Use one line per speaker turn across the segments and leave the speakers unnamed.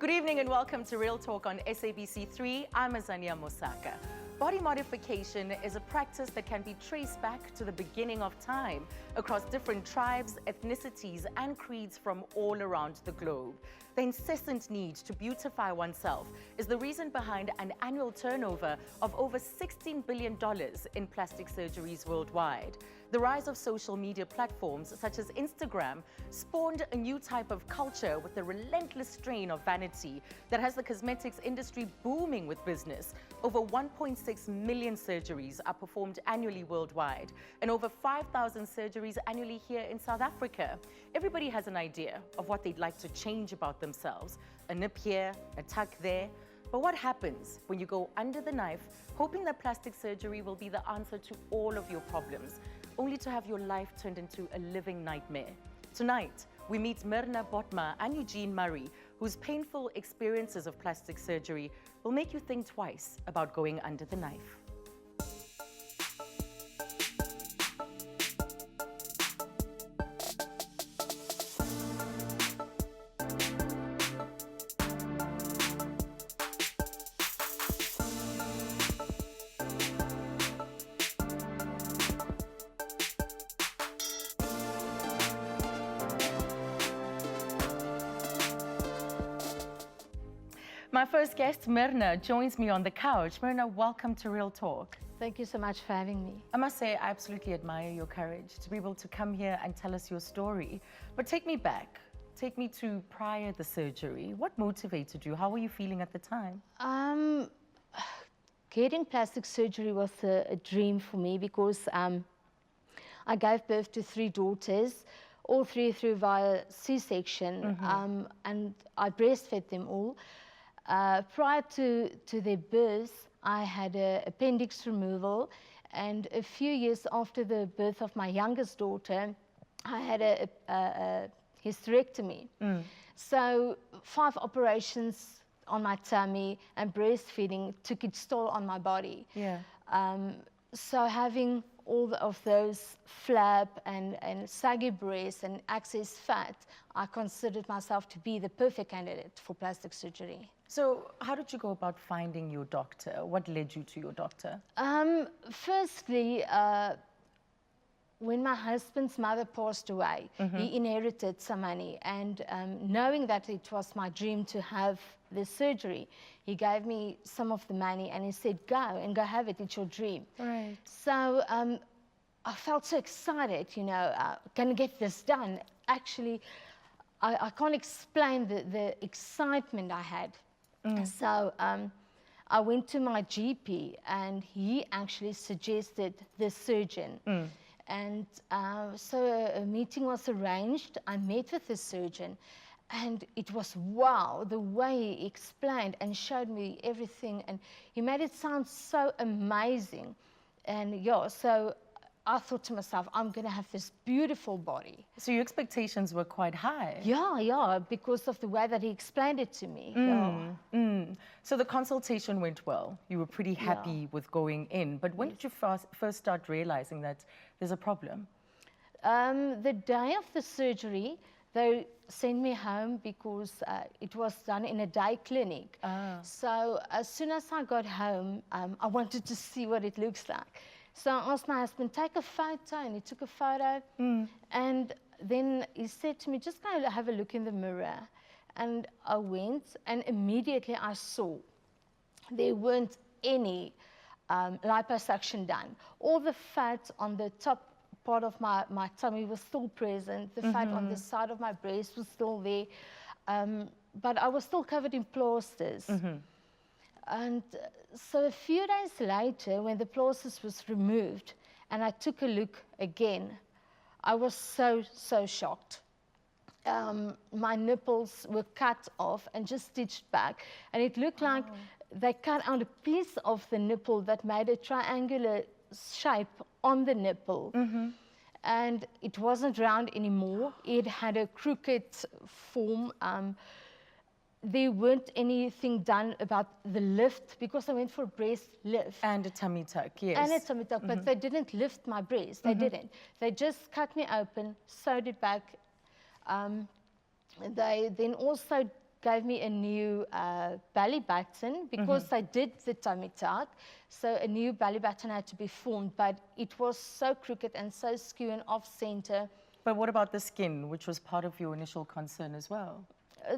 Good evening and welcome to Real Talk on SABC 3. I'm Azania Mosaka. Body modification is a practice that can be traced back to the beginning of time across different tribes, ethnicities, and creeds from all around the globe. The incessant need to beautify oneself is the reason behind an annual turnover of over $16 billion in plastic surgeries worldwide. The rise of social media platforms such as Instagram spawned a new type of culture with the relentless strain of vanity that has the cosmetics industry booming with business. Over 1.6 million surgeries are performed annually worldwide, and over 5,000 surgeries annually here in South Africa. Everybody has an idea of what they'd like to change about themselves. A nip here, a tuck there. But what happens when you go under the knife, hoping that plastic surgery will be the answer to all of your problems, only to have your life turned into a living nightmare? Tonight, we meet Myrna Botma and Eugene Murray, whose painful experiences of plastic surgery will make you think twice about going under the knife. My first guest, Myrna, joins me on the couch. Myrna, welcome to Real Talk.
Thank you so much for having me.
I must say, I absolutely admire your courage to be able to come here and tell us your story. But take me back. Take me to prior the surgery. What motivated you? How were you feeling at the time?
Getting plastic surgery was a dream for me because I gave birth to 3 daughters, all 3 through via C-section, and I breastfed them all. Prior to their birth, I had an appendix removal, and a few years after the birth of my youngest daughter, I had a hysterectomy. So 5 operations on my tummy and breastfeeding took its toll on my body.
Yeah.
So having all of those flab and saggy breasts and excess fat, I considered myself to be the perfect candidate for plastic surgery.
So how did you go about finding your doctor? What led you to your doctor?
Firstly, when my husband's mother passed away, he inherited some money, and knowing that it was my dream to have this surgery, he gave me some of the money and he said, go have it, it's your dream.
Right.
So I felt so excited, you know, can get this done. Actually, I can't explain the excitement I had. So I went to my GP and he actually suggested the surgeon. And so a meeting was arranged. I met with the surgeon, and it was wow, the way he explained and showed me everything, and he made it sound so amazing. And yeah, so I thought to myself, I'm going to have this beautiful body.
So your expectations were quite high.
Yeah, because of the way that he explained it to me.
So the consultation went well. You were pretty happy with going in. But when did you first start realizing that there's a problem?
The day of the surgery, they sent me home because it was done in a day clinic. So as soon as I got home, I wanted to see what it looks like. So I asked my husband, take a photo, and he took a photo. And then he said to me, just go have a look in the mirror. And I went, and immediately I saw there weren't any liposuction done. All the fat on the top part of my tummy was still present. The fat on the side of my breast was still there. But I was still covered in plasters. And so a few days later, when the plasters was removed and I took a look again, I was so shocked. My nipples were cut off and just stitched back, and it looked like they cut out a piece of the nipple that made a triangular shape on the nipple. And it wasn't round anymore. It had a crooked form. There weren't anything done about the lift, because I went for a breast lift.
And a tummy tuck, yes.
And a tummy tuck, but they didn't lift my breast. They didn't. They just cut me open, sewed it back. They then also gave me a new belly button because I did the tummy tuck. So a new belly button had to be formed, but it was so crooked and so skew and off center.
But what about the skin, which was part of your initial concern as well?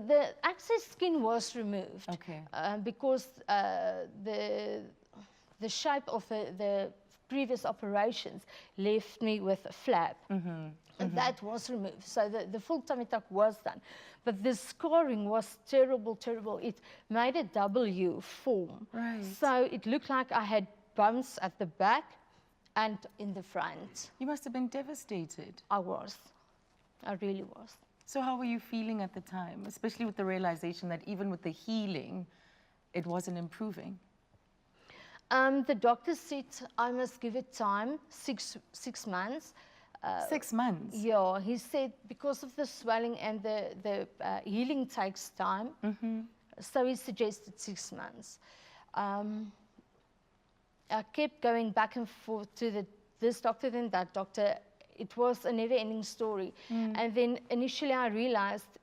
The excess skin was removed.
Okay.
Because the shape of the previous operations left me with a flap. And that was removed. So the full tummy tuck was done. But the scarring was terrible, terrible. It made a W form.
Right.
So it looked like I had bumps at the back and in the front.
You must have been devastated.
I was. I really was.
So how were you feeling at the time, especially with the realization that even with the healing, it wasn't improving?
The doctor said I must give it time, six months.
6 months?
Yeah, he said because of the swelling and the healing takes time. So he suggested 6 months. I kept going back and forth to this doctor, then that doctor. It was a never-ending story. And then initially I realized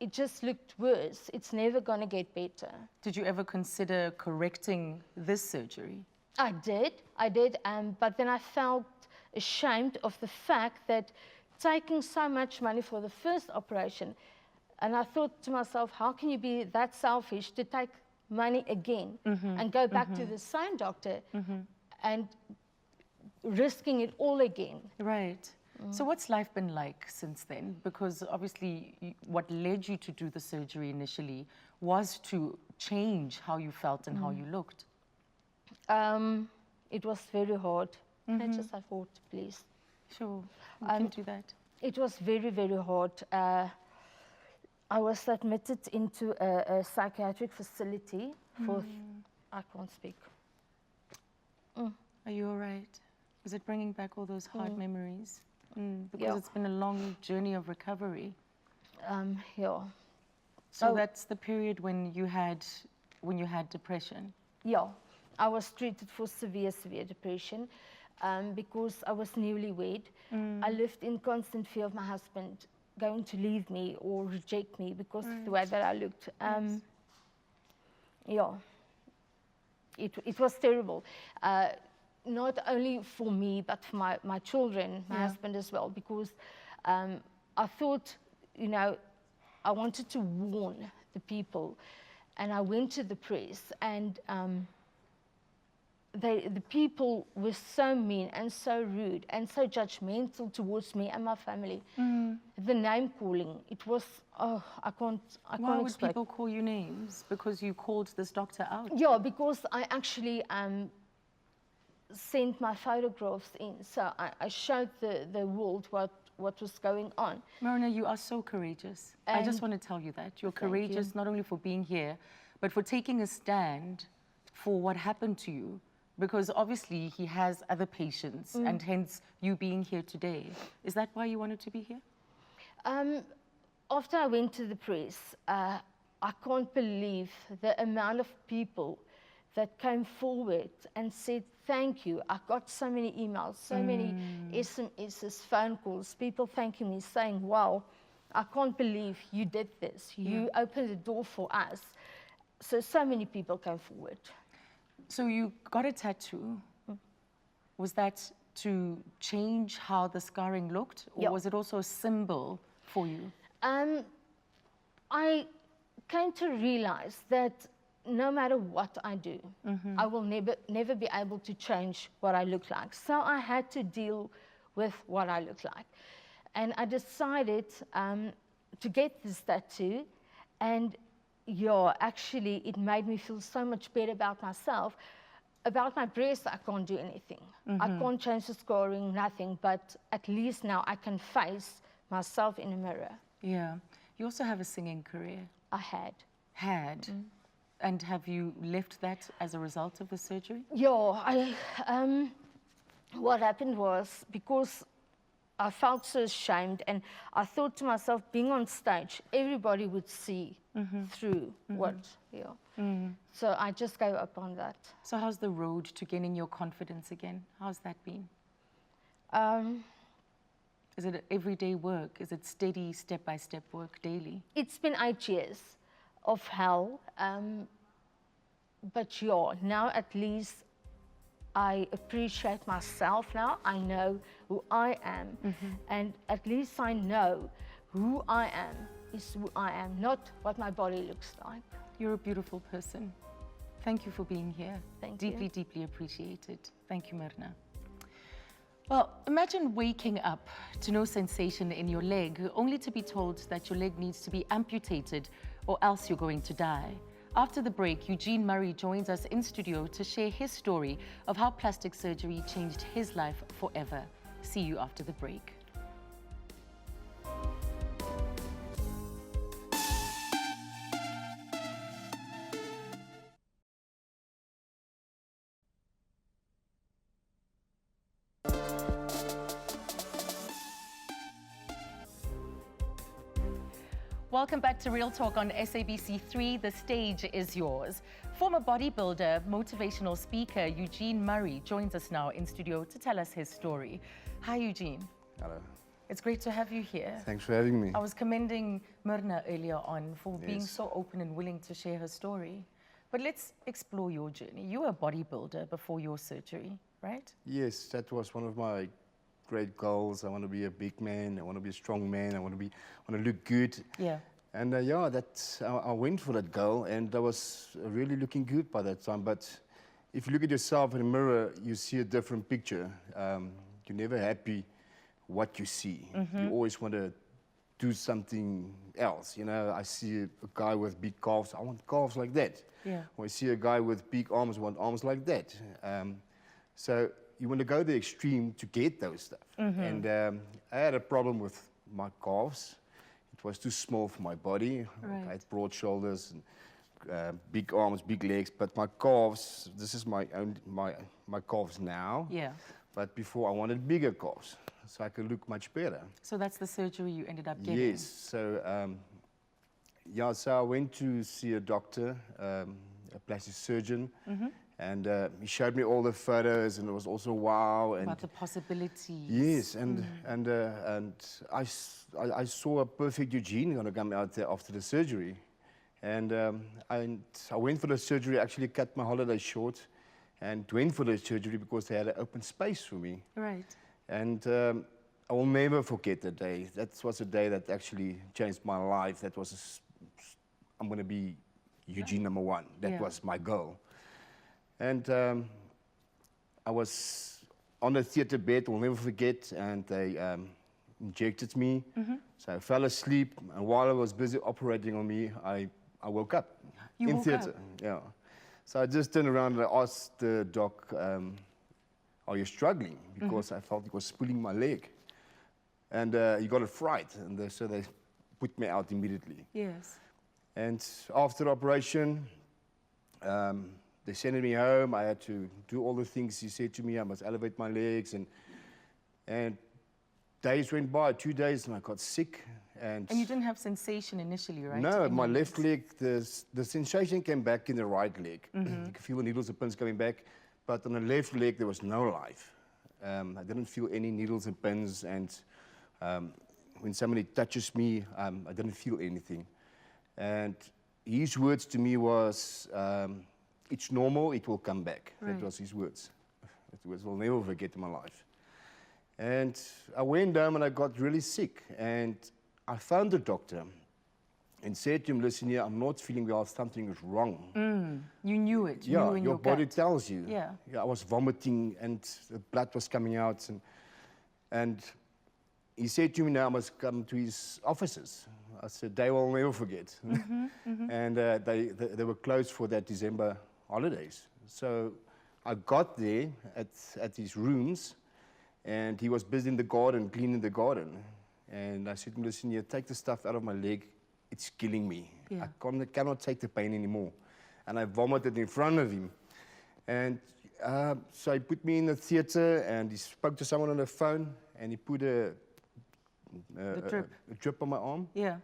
it just looked worse. It's never going to get better.
Did you ever consider correcting this surgery?
I did, but then I felt ashamed of the fact that taking so much money for the first operation, and I thought to myself, how can you be that selfish to take money again and go back to the same doctor and risking it all again?
Right. So what's life been like since then? Because obviously what led you to do the surgery initially was to change how you felt and how you looked.
It was very hard. I just thought, please.
Sure, we can do that.
It was very, very hard. I was admitted into a psychiatric facility for, I can't speak.
Are you all right? Is it bringing back all those hard memories? Because
Yeah.
it's been a long journey of recovery.
Yeah.
So that's the period when you had depression.
Yeah. I was treated for severe depression because I was newlywed. I lived in constant fear of my husband going to leave me or reject me because of the way that I looked. Yeah. It was terrible. Not only for me, but for my children, my husband as well, because I thought, you know, I wanted to warn the people. And I went to the press, and the people were so mean and so rude and so judgmental towards me and my family. The name calling, it was, oh, I can't
Why would
explain.
people call you names? Because you called this doctor out?
Yeah, because I actually sent my photographs in. So I showed the world what was going on.
Marina, you are so courageous. I just want to tell you that. You're courageous not only for being here, but for taking a stand for what happened to you. Because obviously he has other patients, and hence you being here today. Is that why you wanted to be here?
After I went to the press, I can't believe the amount of people that came forward and said, thank you. I got so many emails, so many SMSs, phone calls, people thanking me, saying, wow, I can't believe you did this. You opened the door for us. So many people came forward.
So you got a tattoo. Was that to change how the scarring looked? Or was it also a symbol for you?
I came to realize that no matter what I do, I will never be able to change what I look like. So I had to deal with what I look like. And I decided to get this tattoo. And yeah, actually, it made me feel so much better about myself. About my breast, I can't do anything. I can't change the scoring, nothing. But at least now I can face myself in a mirror.
Yeah. You also have a singing career.
I had.
Had. And have you left that as a result of the surgery?
Yeah, what happened was, because I felt so ashamed, and I thought to myself, being on stage, everybody would see through what, So I just gave up on that.
So how's the road to gaining your confidence again? How's that been? Is it everyday work? Is it steady, step-by-step work daily?
It's been 8 years. of hell. But yeah, now at least I appreciate myself now. I know who I am. And at least I know who I am is who I am, not what my body looks like.
You're a beautiful person. Thank you for being here.
Thank you.
Deeply, deeply appreciated. Thank you, Myrna. Well, imagine waking up to no sensation in your leg, only to be told that your leg needs to be amputated or else you're going to die. After the break, Eugene Murray joins us in studio to share his story of how plastic surgery changed his life forever. See you after the break. Welcome back to Real Talk on SABC3. The stage is yours. Former bodybuilder, motivational speaker Eugene Murray joins us now in studio to tell us his story. Hi, Eugene.
Hello.
It's great to have you here.
Thanks for having me.
I was commending Myrna earlier on for being
Yes.
so open and willing to share her story. But let's explore your journey. You were a bodybuilder before your surgery, right?
Yes, that was one of my great goals. I want to be a big man. I want to be a strong man. I want to look good.
Yeah.
And yeah, I went for that goal, and I was really looking good by that time. But if you look at yourself in the mirror, you see a different picture. You're never happy what you see. You always want to do something else. You know, I see a guy with big calves. I want calves like that.
Yeah.
Or I see a guy with big arms. I want arms like that. So you want to go the extreme to get those stuff. And I had a problem with my calves. It was too small for my body.
Right.
I had broad shoulders and big arms, big legs. But my calves, this is my calves now.
Yeah.
But before I wanted bigger calves, so I could look much better.
So that's the surgery you ended up getting?
Yes. So yeah, so I went to see a doctor, a plastic surgeon. And he showed me all the photos, and it was also wow. And
About the possibilities.
yes, and I saw a perfect Eugene going to come out there after the surgery, and I went for the surgery. Actually, cut my holiday short, and went for the surgery because they had an open space for me.
Right.
And I will never forget the day. That was a day that actually changed my life. That was I'm going to be Eugene #1. That was my goal. And I was on the theater bed, I'll never forget, and they injected me. So I fell asleep, and while I was busy operating on me, I woke up in
woke
theater.
up?
Yeah. So I just turned around and I asked the doc, are you struggling? Because I felt he was pulling my leg. And he got a fright, and so they put me out immediately.
Yes.
And after the operation, they sent me home. I had to do all the things he said to me. I must elevate my legs, and days went by, 2 days, and I got sick. And
you didn't have sensation initially, right?
no,
In
my
your
left
legs?
leg, the sensation came back in the right leg. You could feel the needles and pins coming back, but on the left leg there was no life. I didn't feel any needles and pins, and when somebody touches me, I didn't feel anything. And his words to me was, it's normal, it will come back.
Right.
That was his words. It was, I'll never forget in my life. And I went home and I got really sick. And I found the doctor and said to him, listen here, I'm not feeling well, something is wrong.
You knew it. You
Yeah,
knew in
your body
gut.
tells you.
Yeah.
I was vomiting and the blood was coming out. And he said to me, now I must come to his offices. I said, they will never forget. And they were closed for that December holidays. So I got there at his rooms, and he was busy in the garden, cleaning the garden. And I said to him, listen here, take the stuff out of my leg. It's killing me.
Yeah.
I cannot take the pain anymore. And I vomited in front of him. And so he put me in the theater, and he spoke to someone on the phone, and he put a drip on my arm.
Yeah.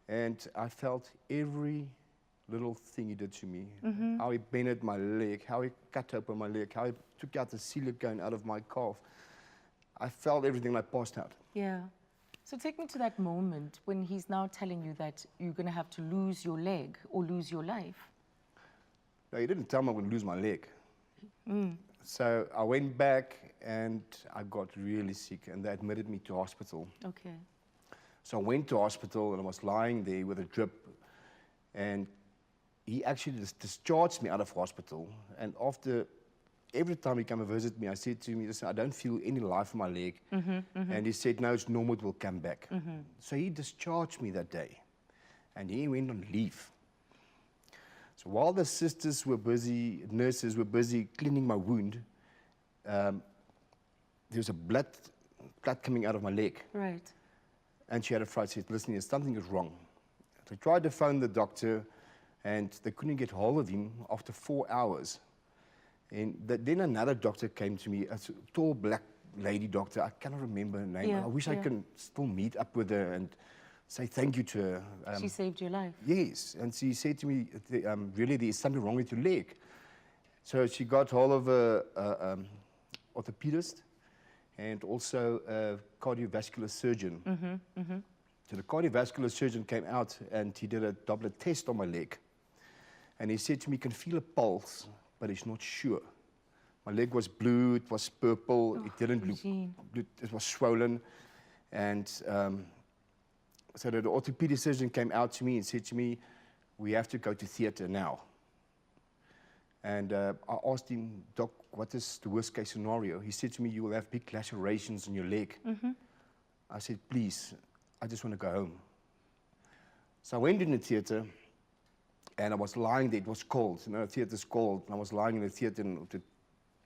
And I felt every little thing he did to me. How he bended my leg, how he cut open my leg, how he took out the silicone out of my calf. I felt everything, I passed out.
Yeah. So take me to that moment when he's now telling you that you're going to have to lose your leg or lose your life.
No, he didn't tell me I'm going to lose my leg. So I went back and I got really sick and they admitted me to hospital.
Okay.
So I went to hospital and I was lying there with a drip and he actually discharged me out of hospital. And after, every time he came and visit me, I said to him, listen, I don't feel any life in my leg. And he said, no, it's normal, it will come back. So he discharged me that day and he went on leave. So while the sisters were busy, nurses were busy cleaning my wound, there was a blood coming out of my leg.
Right.
And she had a fright. She said, listen, something is wrong. They tried to phone the doctor, and they couldn't get hold of him after 4 hours. And then another doctor came to me, a tall black lady doctor. I cannot remember her name.
Yeah,
I wish I can still meet up with her and say thank you to her.
She saved your life.
Yes, and she said to me, really, there is something wrong with your leg. So she got hold of an orthopedist and also a cardiovascular surgeon. So the cardiovascular surgeon came out and he did a Doppler test on my leg. And he said to me, he can feel a pulse, but he's not sure. My leg was blue, it was purple, it didn't look, it was swollen. And so the orthopedic surgeon came out to me and said to me, we have to go to theatre now. And I asked him, Doc, what is the worst case scenario? He said to me, you will have big lacerations in your leg. I said, please, I just want to go home. So I went in the theatre and I was lying there. It was cold, you know, the theatre's cold. And I was lying in the theatre and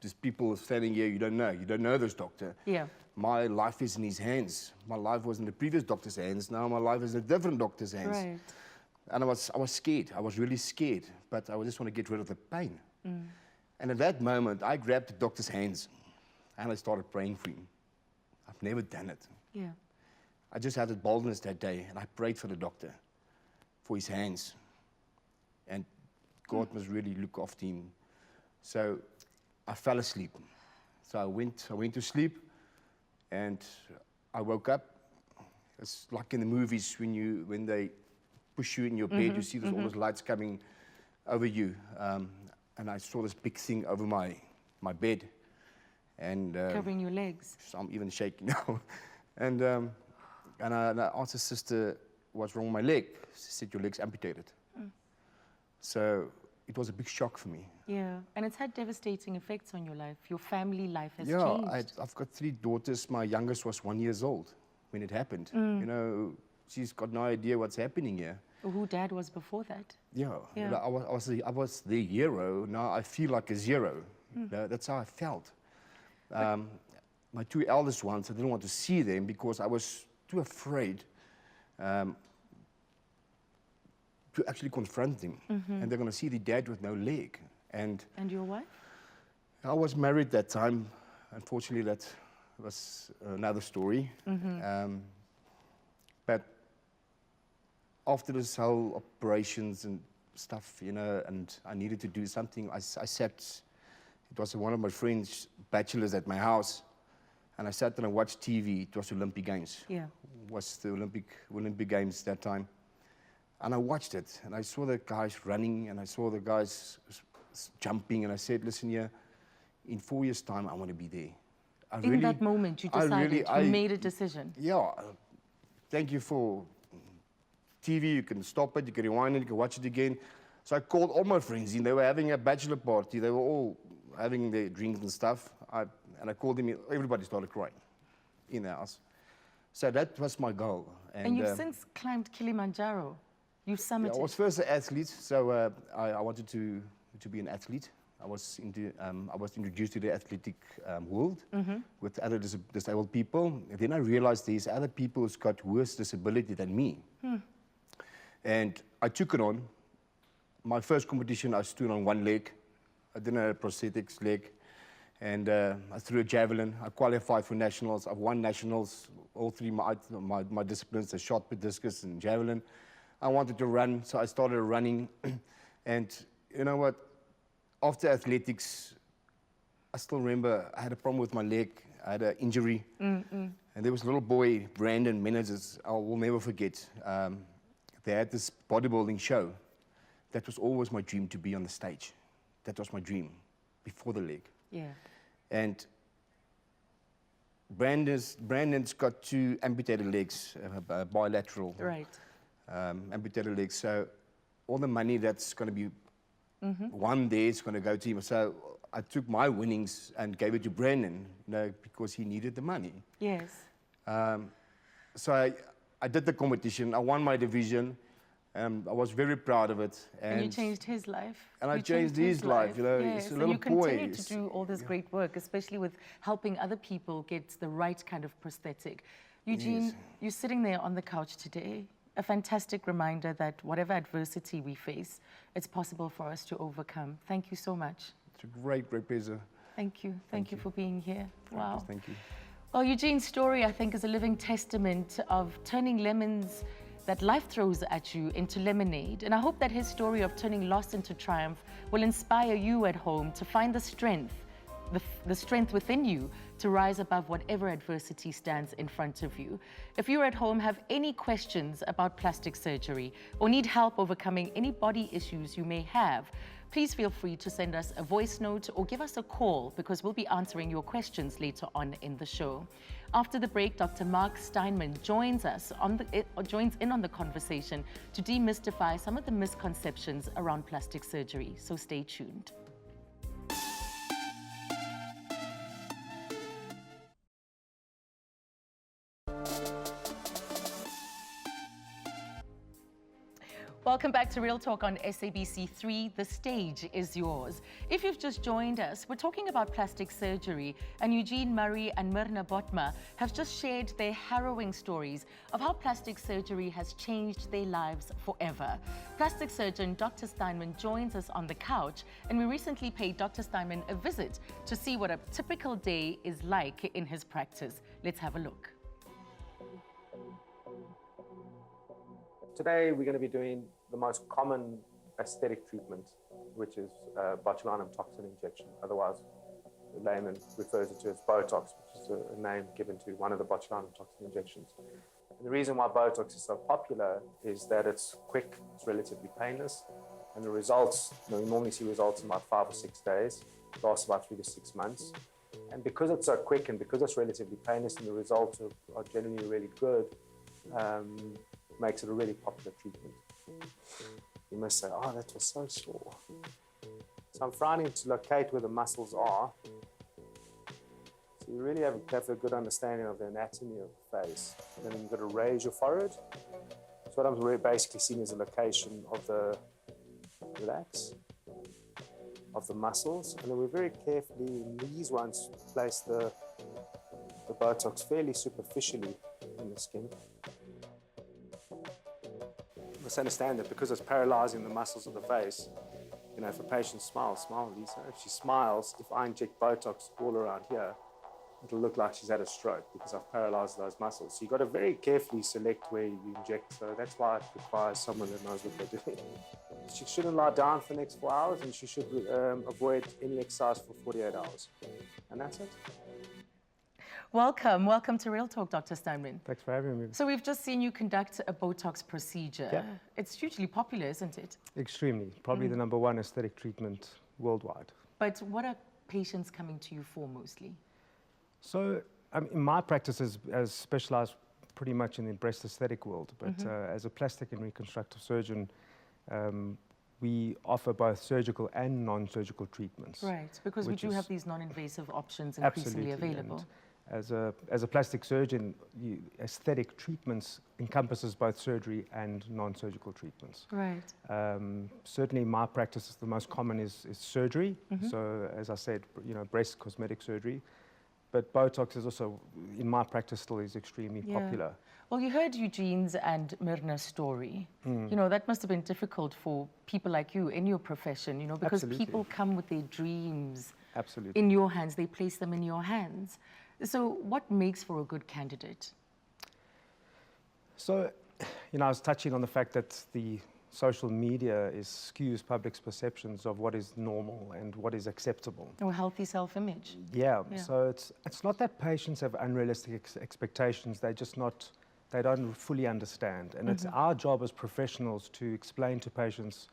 these people standing here, you don't know this doctor.
Yeah.
My life is in his hands. My life was in the previous doctor's hands. Now my life is in a different doctor's hands.
Right.
And I was scared. I was really scared. But I just want to get rid of the pain. And at that moment, I grabbed the doctor's hands and I started praying for him. I've never done it.
Yeah.
I just had the boldness that day and I prayed for the doctor, for his hands. And God must really look after him. So I fell asleep. So I went to sleep and I woke up. It's like in the movies when they push you in your bed, you see all those lights coming over you. And I saw this big thing over my bed. And
Covering your legs.
so I'm even shaking now. And I asked the sister what's wrong with my leg. She said, your leg's amputated. So it was a big shock for me.
Yeah, and it's had devastating effects on your life. Your family life has
Yeah,
changed.
I've got 3 daughters. My youngest was 1 year old when it happened. You know, she's got no idea what's happening here.
Who Dad was before that.
Yeah,
Yeah.
I was the hero. Now I feel like a zero. That's how I felt. My 2 eldest ones, I didn't want to see them because I was too afraid to actually confront them. And they're going to see the dad with no leg. And
And your wife?
I was married that time. Unfortunately, that was another story. But after this whole operations and stuff, you know, and I needed to do something, I sat, it was one of my friends' bachelors at my house, and I sat and I watched TV. It was Olympic Games.
Yeah.
It was the Olympic Games that time. And I watched it, and I saw the guys running, and I saw the guys jumping, and I said, listen here, in 4 years' time, I want to be there.
In that moment, you decided, you made a decision.
Yeah. Thank you for TV. You can stop it, you can rewind it, you can watch it again. So I called all my friends in. They were having a bachelor party. They were all having their drinks and stuff. And I called them in. Everybody started crying in the house. So that was my goal.
And you've since climbed Kilimanjaro. You've summited.
Yeah, I was first an athlete, so I wanted to be an athlete. I was introduced to the athletic world with other disabled people. And then I realized there's other people who's got worse disability than me. And I took it on. My first competition, I stood on one leg. I didn't have a prosthetics leg. And I threw a javelin. I qualified for nationals. I've won nationals, all 3 my disciplines, the shot, put, discus, and javelin. I wanted to run, so I started running. And you know what? After athletics, I still remember I had a problem with my leg. I had an injury. And there was a little boy, Brandon Menezes, I will never forget. They had this bodybuilding show. That was always my dream, to be on the stage. That was my dream before the leg.
Yeah.
And Brandon's got 2 amputated legs, bilateral.
Right.
Amputated legs. So all the money that's going to be one day is going to go to him. So I took my winnings and gave it to Brandon, because he needed the money.
Yes.
So I did the competition. I won my division. I was very proud of it.
And you changed his life.
And I
You
changed his life.
Yes.
He's a
And
little
you
boy.
continue to do all this great work, especially with helping other people get the right kind of prosthetic. Eugene, you're sitting there on the couch today, a fantastic reminder that whatever adversity we face, it's possible for us to overcome. Thank you so much.
It's a great, great pleasure.
Thank you. Thank you for being here. Wow.
Thank you.
Well, Eugene's story, I think, is a living testament of turning lemons that life throws at you into lemonade. And I hope that his story of turning loss into triumph will inspire you at home to find the strength within you to rise above whatever adversity stands in front of you. If you at home have any questions about plastic surgery or need help overcoming any body issues you may have, please feel free to send us a voice note or give us a call, because we'll be answering your questions later on in the show. After the break, Dr. Mark Steinman joins in on the conversation to demystify some of the misconceptions around plastic surgery. So stay tuned. Welcome back to Real Talk on SABC 3. The stage is yours. If you've just joined us, we're talking about plastic surgery, and Eugene Murray and Myrna Botma have just shared their harrowing stories of how plastic surgery has changed their lives forever. Plastic surgeon Dr. Steinman joins us on the couch, and we recently paid Dr. Steinman a visit to see what a typical day is like in his practice. Let's have a look.
Today, we're going to be doing the most common aesthetic treatment, which is botulinum toxin injection. Otherwise, the layman refers it to as Botox, which is a name given to one of the botulinum toxin injections. And the reason why Botox is so popular is that it's quick, it's relatively painless, and the results, you normally see results in about 5 or 6 days. It lasts about 3 to 6 months. And because it's so quick and because it's relatively painless and the results are generally really good, makes it a really popular treatment. You must say, oh, that was so sore. So I'm trying to locate where the muscles are. So you really have a good understanding of the anatomy of the face. And then you've got to raise your forehead. So what I'm basically seeing is a location of the relax, of the muscles. And then we very carefully, in these ones, place the Botox fairly superficially in the skin. You must understand that because it's paralyzing the muscles of the face, if a patient smiles, Lisa. If she smiles, if I inject Botox all around here, it'll look like she's had a stroke because I've paralyzed those muscles. So you've got to very carefully select where you inject. So that's why it requires someone that knows what they're doing. She shouldn't lie down for the next 4 hours, and she should avoid any exercise for 48 hours. And that's it.
Welcome to Real Talk, Dr. Steinman.
Thanks for having me.
So we've just seen you conduct a Botox procedure.
Yeah.
It's hugely popular, isn't it?
Extremely. Probably the #1 aesthetic treatment worldwide.
But what are patients coming to you for mostly?
So my practice is specialized pretty much in the breast aesthetic world, but as a plastic and reconstructive surgeon, we offer both surgical and non-surgical treatments.
Right, because we do have these non-invasive options increasingly available.
And as a plastic surgeon, aesthetic treatments encompasses both surgery and non-surgical treatments.
Right.
Certainly my practice, the most common is surgery. So as I said, breast cosmetic surgery. But Botox is also, in my practice, still is extremely popular.
Well, you heard Eugene's and Myrna's story. That must have been difficult for people like you in your profession, because people come with their dreams in your hands. They place them in your hands. So what makes for a good candidate?
So, I was touching on the fact that the social media skews public's perceptions of what is normal and what is acceptable.
Or healthy self-image.
Yeah, so it's not that patients have unrealistic expectations, they don't fully understand. And it's our job as professionals to explain to patients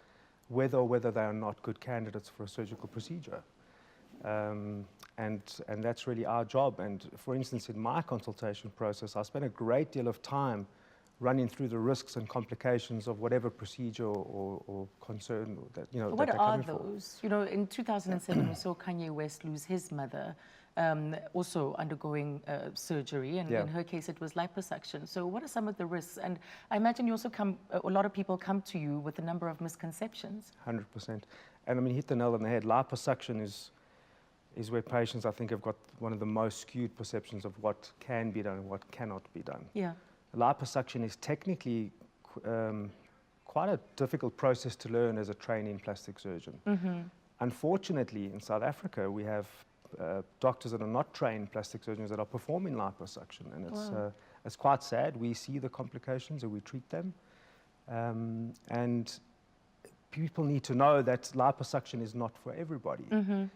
whether they are not good candidates for a surgical procedure. And that's really our job. And for instance, in my consultation process, I spend a great deal of time running through the risks and complications of whatever procedure or concern that, you know,
What
that they're
are
coming for.
those? You know, in 2007, we saw Kanye West lose his mother, also undergoing surgery, and in her case, it was liposuction. So what are some of the risks? And I imagine you also a lot of people come to you with a number of misconceptions.
100%. And I mean, hit the nail on the head. Liposuction is where patients, I think, have got one of the most skewed perceptions of what can be done and what cannot be done.
Yeah.
Liposuction is technically quite a difficult process to learn as a trainee plastic surgeon. Unfortunately, in South Africa, we have doctors that are not trained plastic surgeons that are performing liposuction, and it's quite sad. We see the complications and we treat them, and people need to know that liposuction is not for everybody.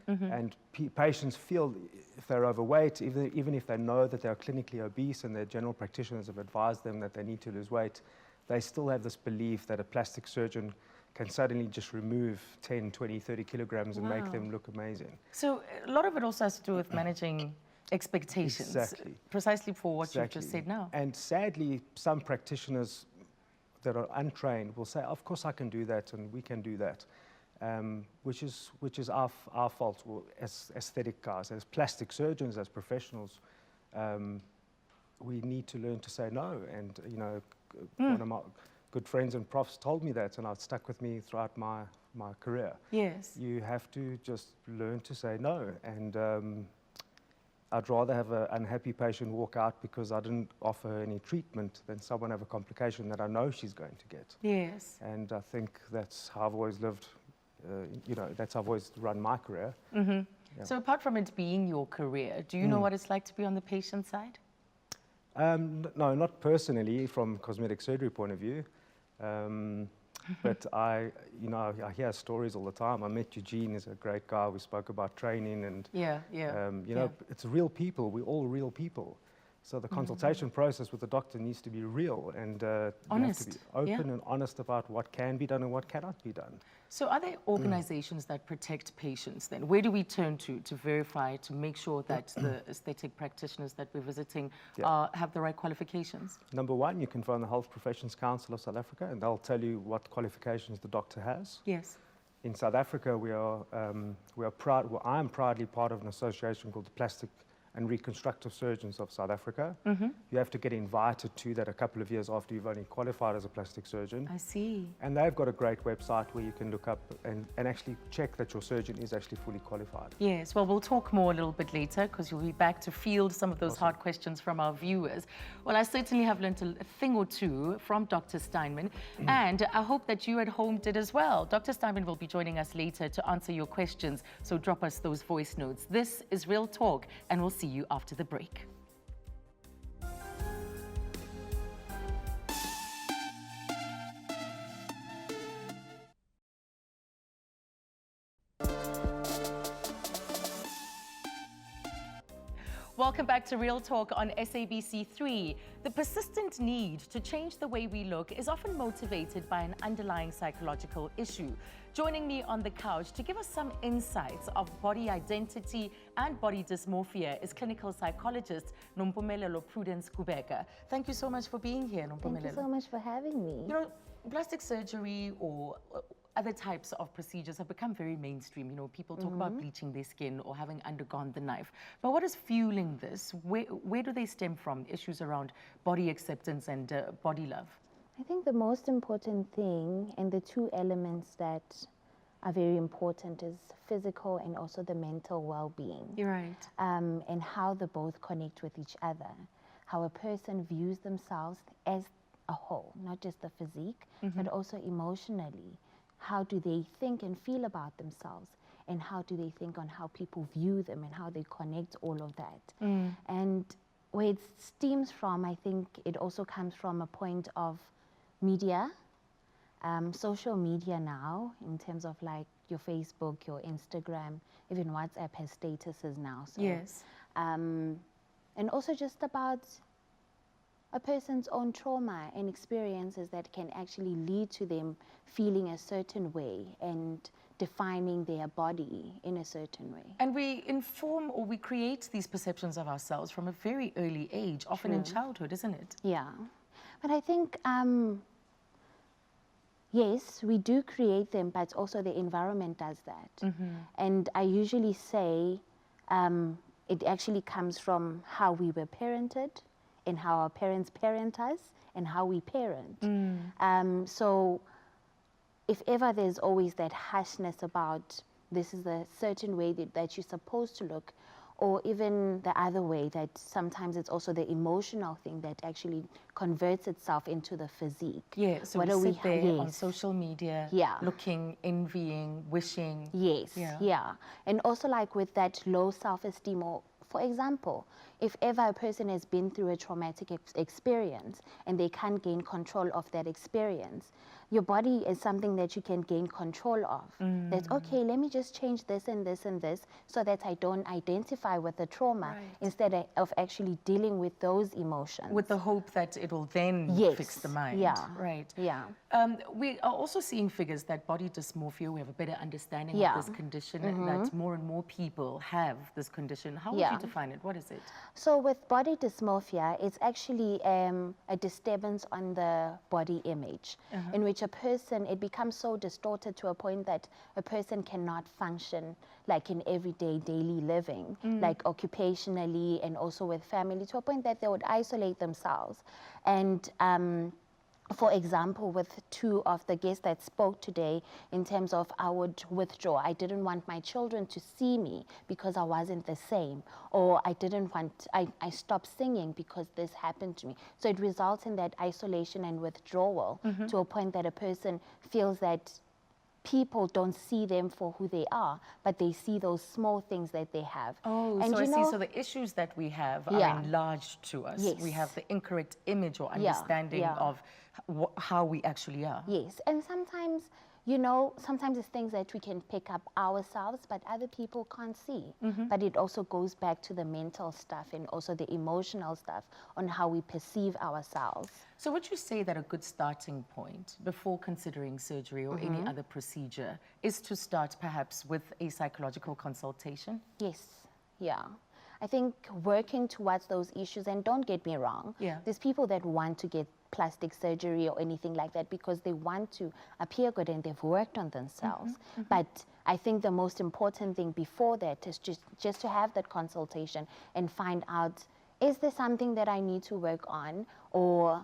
And patients feel if they're overweight, even if they know that they're clinically obese and their general practitioners have advised them that they need to lose weight, they still have this belief that a plastic surgeon can suddenly just remove 10, 20, 30 kilograms and make them look amazing.
So a lot of it also has to do with managing expectations.
Exactly.
Precisely for what you've just said now.
And sadly, some practitioners that are untrained will say, of course I can do that and we can do that, which is our fault as aesthetic guys, as plastic surgeons, as professionals. We need to learn to say no. And you know, one of my good friends and profs told me that, and it's stuck with me throughout my career.
Yes.
You have to just learn to say no. And I'd rather have an unhappy patient walk out because I didn't offer her any treatment than someone have a complication that I know she's going to get.
Yes.
And I think that's how I've always lived, you know, that's how I've always run my career.
So apart from it being your career, do you know what it's like to be on the patient side?
No, not personally from cosmetic surgery point of view. But I hear stories all the time. I met Eugene, he's a great guy. We spoke about training and, you know, it's real people. We're all real people. So the consultation process with the doctor needs to be real and you have to be open and honest about what can be done and what cannot be done.
So are there organizations that protect patients then? Where do we turn to verify, to make sure that the aesthetic practitioners that we're visiting have the right qualifications?
Number one, you can phone the Health Professions Council of South Africa and they'll tell you what qualifications the doctor has.
Yes.
In South Africa, we are proud, well, I am proudly part of an association called the Plastic and Reconstructive Surgeons of South Africa. You have to get invited to that a couple of years after you've only qualified as a plastic surgeon.
I see.
And they've got a great website where you can look up and actually check that your surgeon is actually fully qualified.
Yes, well, we'll talk more a little bit later because you'll be back to field some of those hard questions from our viewers. Well, I certainly have learned a thing or two from Dr. Steinman, and I hope that you at home did as well. Dr. Steinman will be joining us later to answer your questions, so drop us those voice notes. This is Real Talk, and we'll see you after the break. Welcome back to Real Talk on SABC3. The persistent need to change the way we look is often motivated by an underlying psychological issue. Joining me on the couch to give us some insights of body identity and body dysmorphia is clinical psychologist Nompumelelo Prudence Kubeka. Thank you so much for being here, Nompumelelo.
Thank you so much for having me.
You know, plastic surgery or other types of procedures have become very mainstream. You know, people talk about bleaching their skin or having undergone the knife. But what is fueling this? Where do they stem from? Issues around body acceptance and body love?
I think the most important thing and the two elements that are very important is physical and also the mental well-being.
You're right.
And how they both connect with each other. How a person views themselves as a whole, not just the physique, but also emotionally. How do they think and feel about themselves? And how do they think on how people view them and how they connect all of that? And where it stems from, I think it also comes from a point of media, social media now, in terms of like your Facebook, your Instagram, even WhatsApp has statuses now. So,
Yes.
and also just about a person's own trauma and experiences that can actually lead to them feeling a certain way and defining their body in a certain way.
And we inform or we create these perceptions of ourselves from a very early age, often in childhood, isn't it?
Yeah, but I think, yes, we do create them, but also the environment does that. And I usually say it actually comes from how we were parented and how our parents parent us and how we parent. So if ever there's always that harshness about this is a certain way that you're supposed to look, or even the other way, that sometimes it's also the emotional thing that actually converts itself into the physique.
Yeah, so
What
we
do
sit there on
yes.
social media,
Yeah.
looking, envying, wishing.
Yes,
Yeah.
yeah. And also like with that low self-esteem, or for example, if ever a person has been through a traumatic experience and they can't gain control of that experience, your body is something that you can gain control of. That's okay, let me just change this and this and this so that I don't identify with the trauma instead of actually dealing with those emotions.
With the hope that it will then fix the mind.
Yeah.
Right.
Yeah.
We are also seeing figures that body dysmorphia, we have a better understanding
Yeah.
of this condition, that more and more people have this condition. How would
Yeah.
you define it? What is it?
So with body dysmorphia, it's actually a disturbance on the body image, in which a person, it becomes so distorted to a point that a person cannot function like in everyday daily living, like occupationally and also with family, to a point that they would isolate themselves. And for example, with two of the guests that spoke today, in terms of I would withdraw. I didn't want my children to see me because I wasn't the same. Or I stopped singing because this happened to me. So it results in that isolation and withdrawal to a point that a person feels that people don't see them for who they are, but they see those small things that they have.
Oh,
and
so
you
I see.
know,
So the issues that we have
Yeah.
are enlarged to us.
Yes.
We have the incorrect image or understanding
Yeah.
of how we actually are.
Yes, and sometimes, you know, sometimes it's things that we can pick up ourselves, but other people can't see. But it also goes back to the mental stuff and also the emotional stuff on how we perceive ourselves.
So would you say that a good starting point before considering surgery or any other procedure is to start perhaps with a psychological consultation?
Yes, yeah. I think working towards those issues, and don't get me wrong,
Yeah.
there's people that want to get plastic surgery or anything like that because they want to appear good and they've worked on themselves. But I think the most important thing before that is just to have that consultation and find out, is there something that I need to work on, or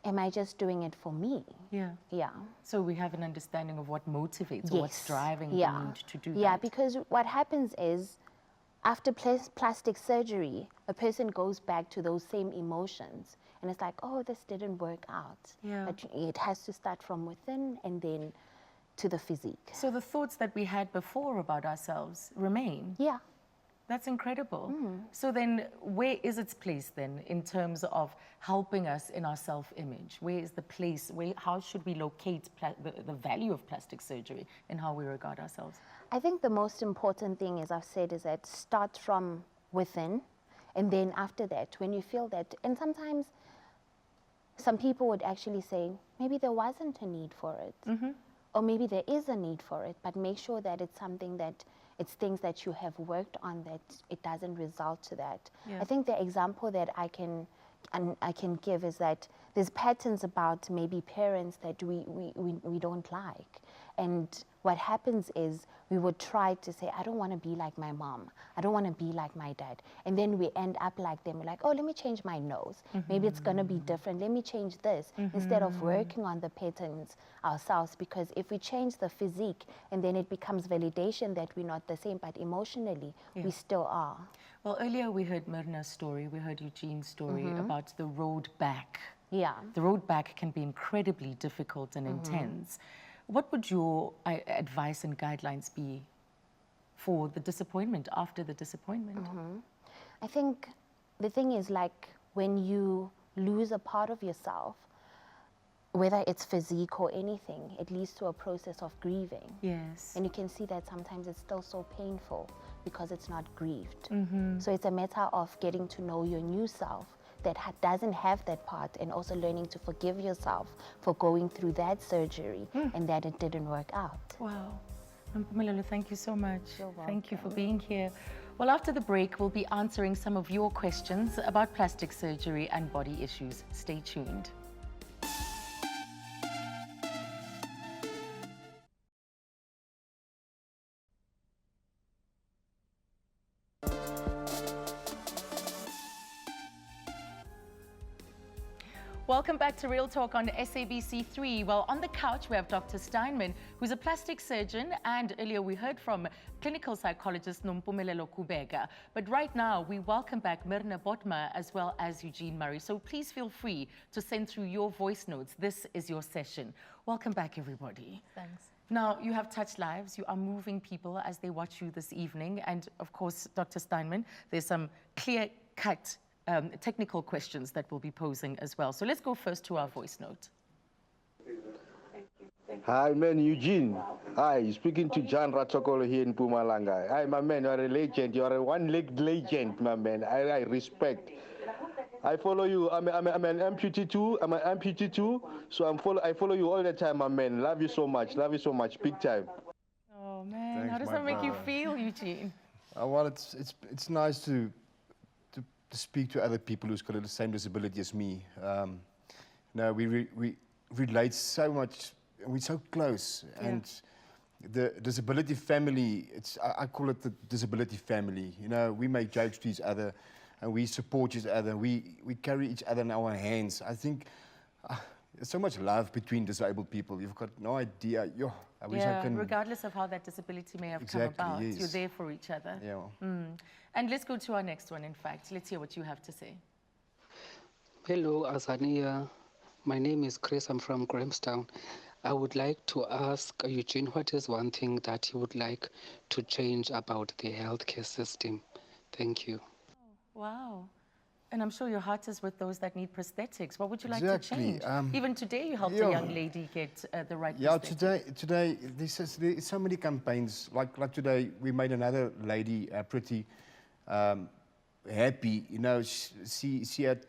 am I just doing it for me?
Yeah.
Yeah.
So we have an understanding of what motivates or what's driving
Yeah.
the need to do
Yeah,
that.
because what happens is, after plastic surgery, a person goes back to those same emotions. And it's like, oh, this didn't work out.
Yeah.
But it has to start from within and then to the physique.
So the thoughts that we had before about ourselves remain.
Yeah.
That's incredible. So then where is its place then in terms of helping us in our self-image? Where is the place? How should we locate the value of plastic surgery in how we regard ourselves?
I think the most important thing, as I've said, is that start from within. And then after that, when you feel that, and sometimes some people would actually say, maybe there wasn't a need for it. Or maybe there is a need for it, but make sure that it's something that, it's things that you have worked on, that it doesn't result to that.
Yeah.
I think the example that I can give is that there's patterns about maybe parents that we don't like. And what happens is we would try to say, I don't want to be like my mom. I don't want to be like my dad. And then we end up like them. We're like, oh, let me change my nose. Maybe it's going to be different. Let me change this. Instead of working on the patterns ourselves. Because if we change the physique and then it becomes validation that we're not the same, but emotionally, we still are.
Well, earlier we heard Myrna's story, we heard Eugene's story about the road back.
Yeah.
The road back can be incredibly difficult and intense. What would your advice and guidelines be for the disappointment, after the disappointment?
I think the thing is, like, when you lose a part of yourself, whether it's physique or anything, it leads to a process of grieving.
Yes.
And you can see that sometimes it's still so painful because it's not grieved. So it's a matter of getting to know your new self that doesn't have that part, and also learning to forgive yourself for going through that surgery and that it didn't work out.
Wow. Mpumelelo, thank you so much.
You're
Thank you for being here. Well, after the break, we'll be answering some of your questions about plastic surgery and body issues. Stay tuned. Welcome back to Real Talk on SABC 3. Well, on the couch, we have Dr. Steinman, who's a plastic surgeon, and earlier we heard from clinical psychologist Nompumelelo Kubega. But right now, we welcome back Myrna Botma as well as Eugene Murray. So please feel free to send through your voice notes. This is your session. Welcome back, everybody.
Thanks.
Now, you have touched lives. You are moving people as they watch you this evening. And of course, Dr. Steinman, there's some clear-cut technical questions that we'll be posing as well. So let's go first to our voice note.
Hi, man, Eugene. Hi, speaking to John Ratsokolo here in Mpumalanga. Hi, my man, you are a legend. You are a one-legged legend, my man. I respect. I follow you. I'm an amputee too. I'm an amputee too. So I follow you all the time, my man. Love you so much. Love you so much. Big time.
Oh, man.
Thanks,
How does
my
that make you
brother.
feel, Eugene?
Well, it's nice to speak to other people who's got the same disability as me. We relate so much, and we're so close.
Yeah.
And the disability family, I call it the disability family. You know, we make jokes to each other, and we support each other. We carry each other in our hands. I think there's so much love between disabled people. You've got no idea. I wish I can.
Regardless of how that disability may have
Exactly,
come about,
yes.
you're there for each other.
Yeah.
And let's go to our next one, in fact. Let's hear what you have to say.
Hello, Azania. My name is Chris. I'm from Grahamstown. I would like to ask Eugene, what is one thing that you would like to change about the healthcare system? Thank you.
Wow. And I'm sure your heart is with those that need prosthetics. What would you like
Exactly,
to change? Even today, you helped a
yeah.
young lady get the right
Yeah,
prosthetic.
today there's so many campaigns. Like today, we made another lady pretty happy. You know, she had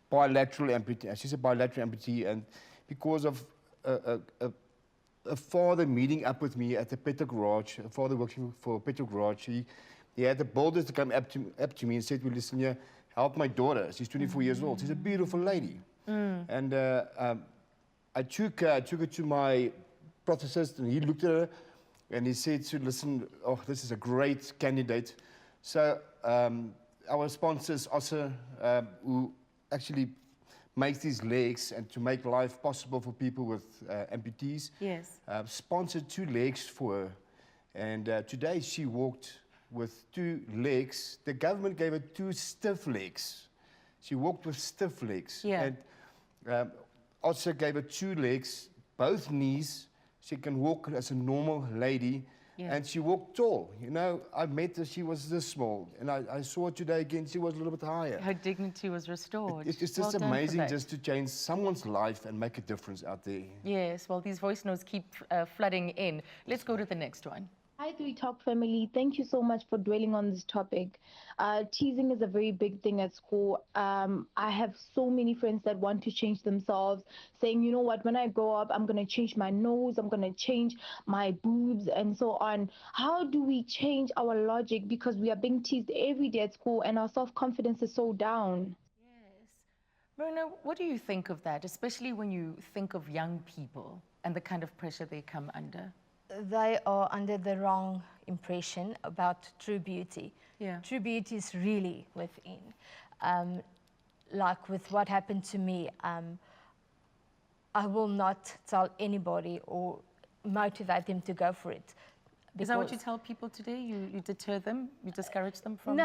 bilateral amputee. She's a bilateral amputee, and because of a father meeting up with me at the petrol garage, a father working for a petrol garage, he had the boldness to come up to me and said, "Well, listen here, help my daughter. She's 24 years old. She's a beautiful lady." And I took her to my prosthetist, and he looked at her, and he said, "Listen, oh, this is a great candidate." So our sponsors, also, who actually makes these legs and to make life possible for people with amputees,
Yes.
sponsored 2 legs for her. And today she walked with 2 legs. The government gave her 2 stiff legs. She walked with stiff legs.
Yeah.
And also gave her 2 legs, both knees. She can walk as a normal lady.
Yeah.
And she walked tall. You know, I met her, she was this small. And I saw her today again, she was a little bit higher.
Her dignity was restored.
It's just
Well done for
amazing
that.
just to change someone's life and make a difference out there.
Yes, well, these voice notes keep flooding in. Let's go to the next one.
Hi, 3 Talk family. Thank you so much for dwelling on this topic. Teasing is a very big thing at school. I have so many friends that want to change themselves, saying, you know what, when I grow up, I'm going to change my nose, I'm going to change my boobs, and so on. How do we change our logic? Because we are being teased every day at school, and our self-confidence is so down.
Yes. Myrna, what do you think of that, especially when you think of young people and the kind of pressure they come under?
They are under the wrong impression about true beauty.
Yeah.
True beauty is really within. Like with what happened to me, I will not tell anybody or motivate them to go for it.
Is that what you
because-
tell people today? You deter them? You discourage them from?
No,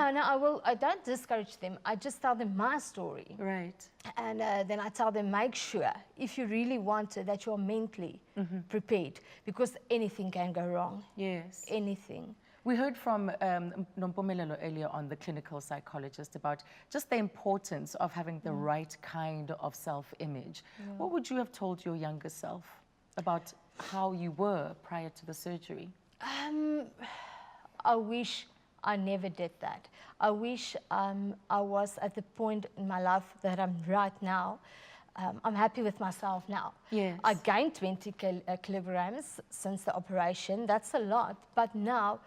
I don't discourage them. I just tell them my story.
Right.
And then I tell them, make sure, if you really want it, that you're mentally prepared, because anything can go wrong.
Yes.
Anything.
We heard from Nompumelelo earlier on, the clinical psychologist, about just the importance of having the right kind of self-image. What would you have told your younger self about how you were prior to the surgery?
I wish I never did that. I wish I was at the point in my life that I'm right now. I'm happy with myself now.
Yes.
I gained 20 kilograms since the operation. That's a lot, but now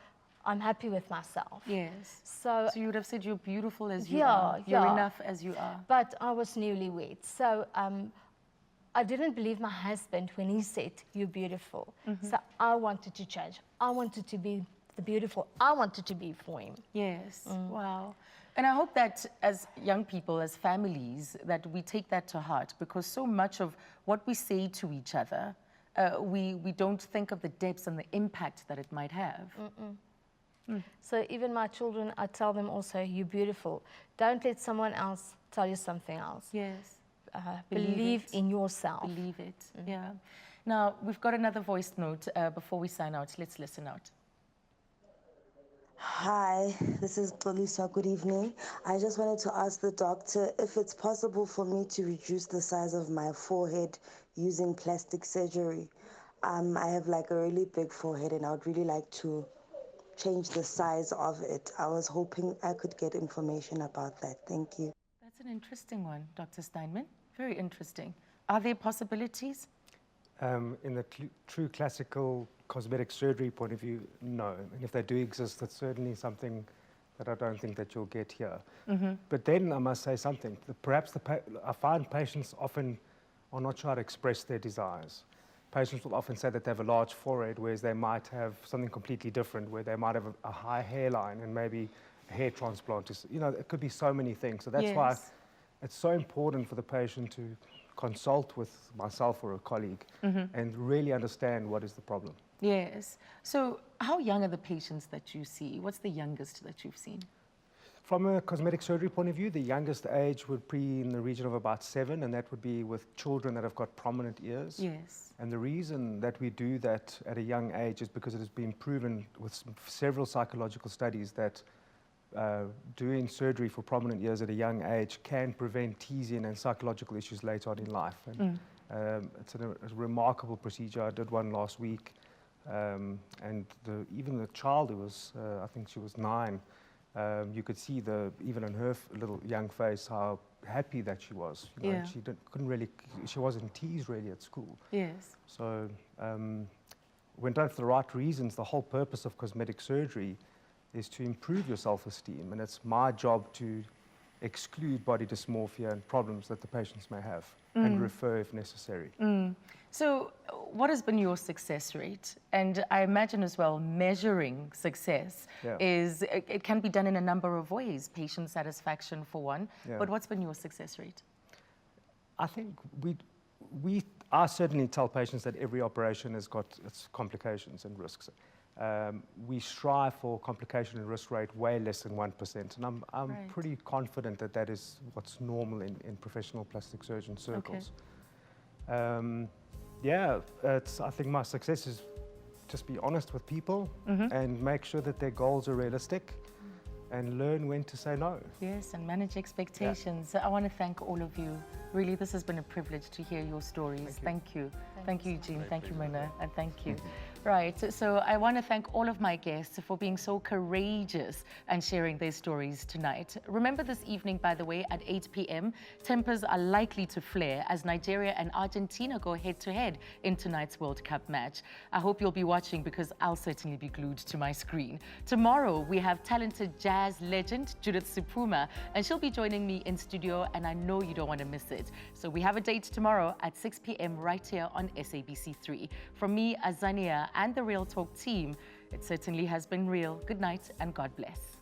I'm happy with myself.
Yes.
So
you would have said you're beautiful as you
yeah,
are. You're
yeah.
enough as you are.
But I was newlywed, so I didn't believe my husband when he said, "You're beautiful." So I wanted to change. I wanted to be the beautiful. I wanted to be for him.
Yes. Wow. And I hope that as young people, as families, that we take that to heart, because so much of what we say to each other, we don't think of the depths and the impact that it might have.
So even my children, I tell them also, "You're beautiful." Don't let someone else tell you something else.
Yes.
Believe
it.
in yourself.
Believe it. Yeah. Now, we've got another voice note before we sign out. Let's listen out.
Hi, this is Polisa. Good evening. I just wanted to ask the doctor if it's possible for me to reduce the size of my forehead using plastic surgery. I have like a really big forehead and I would really like to change the size of it. I was hoping I could get information about that. Thank you.
That's an interesting one, Dr. Steinman. Very interesting. Are there possibilities?
In the true classical cosmetic surgery point of view, no. And if they do exist, that's certainly something that I don't think that you'll get here. But then I must say something. Perhaps I find patients often are not sure how to express their desires. Patients will often say that they have a large forehead, whereas they might have something completely different, where they might have a high hairline and maybe a hair transplant. You know, it could be so many things. So that's why it's so important for the patient to consult with myself or a colleague and really understand what is the problem.
Yes. So how young are the patients that you see? What's the youngest that you've seen?
From a cosmetic surgery point of view, the youngest age would be in the region of about 7, and that would be with children that have got prominent ears.
Yes.
And the reason that we do that at a young age is because it has been proven with several psychological studies that doing surgery for prominent ears at a young age can prevent teasing and psychological issues later on in life. And it's a remarkable procedure. I did one last week, and even the child who was, I think she was 9, you could see even in her little young face how happy that she was. You know, she wasn't teased really at school.
Yes.
So when done for the right reasons, the whole purpose of cosmetic surgery is to improve your self-esteem, and it's my job to exclude body dysmorphia and problems that the patients may have and refer if necessary.
So what has been your success rate? And I imagine as well, measuring success is, it can be done in a number of ways. Patient satisfaction for one, but what's been your success rate?
I think I certainly tell patients that every operation has got its complications and risks. We strive for complication and risk rate way less than 1%, and I'm pretty confident that that is what's normal in professional plastic surgeon circles. I think my success is just be honest with people and make sure that their goals are realistic and learn when to say no.
Yes, and manage expectations. I want to thank all of you. Really, this has been a privilege to hear your stories. Thank you. Thank you, Eugene. Thank you, Mona. And thank you. Right, so I want to thank all of my guests for being so courageous and sharing their stories tonight. Remember this evening, by the way, at 8 p.m., tempers are likely to flare as Nigeria and Argentina go head-to-head in tonight's World Cup match. I hope you'll be watching, because I'll certainly be glued to my screen. Tomorrow, we have talented jazz legend Judith Supuma, and she'll be joining me in studio, and I know you don't want to miss it. So we have a date tomorrow at 6 p.m. right here on SABC3. From me, Azania, and the Real Talk team, it certainly has been real. Good night and God bless.